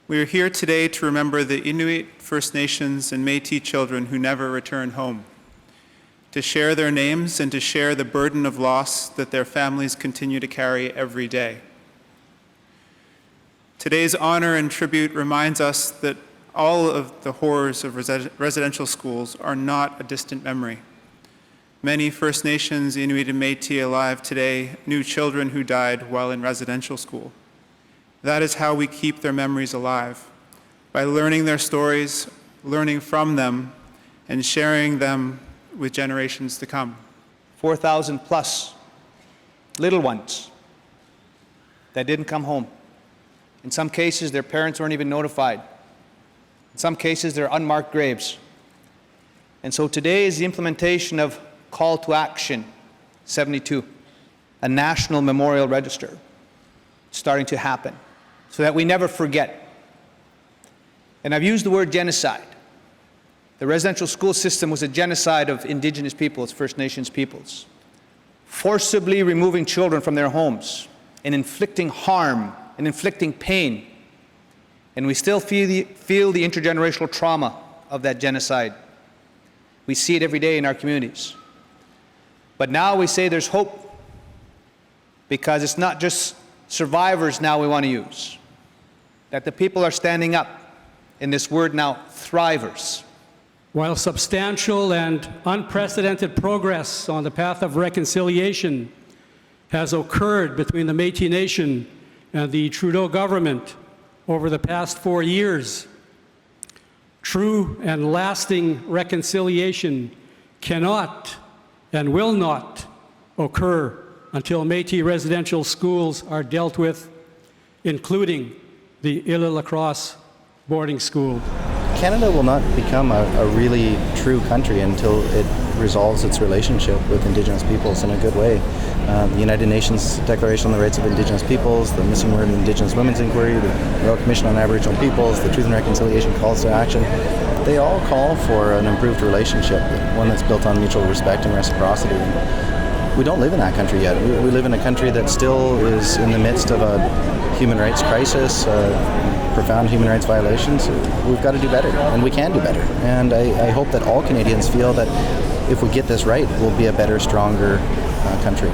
We are here today to remember the Inuit, First Nations, and Métis children who never return home, to share their names and to share the burden of loss that their families continue to carry every day. Today's honor and tribute reminds us that all of the horrors of residential schools are not a distant memory. Many First Nations, Inuit, and Métis alive today knew children who died while in residential school. That is how we keep their memories alive, by learning their stories, learning from them, and sharing them with generations to come. 4,000 plus little ones that didn't come home. In some cases, their parents weren't even notified. In some cases, they're unmarked graves. And so today is the implementation of Call to Action 72, a national memorial register starting to happen so that we never forget. And I've used the word genocide. The residential school system was a genocide of Indigenous peoples, First Nations peoples, forcibly removing children from their homes and inflicting harm and inflicting pain. And we still feel the intergenerational trauma of that genocide. We see it every day in our communities. But now we say there's hope, because it's not just survivors now we want to use, that the people are standing up in this word now, thrivers. While substantial and unprecedented progress on the path of reconciliation has occurred between the Métis Nation and the Trudeau government over the past 4 years, true and lasting reconciliation cannot and will not occur until Métis residential schools are dealt with, including the Île-à-la-Crosse boarding school. Canada will not become a really true country until it resolves its relationship with Indigenous peoples in a good way. The United Nations Declaration on the Rights of Indigenous Peoples, the Missing Word Indigenous Women's Inquiry, the Royal Commission on Aboriginal Peoples, the Truth and Reconciliation Calls to Action, they all call for an improved relationship, one that's built on mutual respect and reciprocity. We don't live in that country yet. We live in a country that still is in the midst of a human rights crisis, profound human rights violations. We've got to do better, and we can do better. And I hope that all Canadians feel that if we get this right, we'll be a better, stronger country.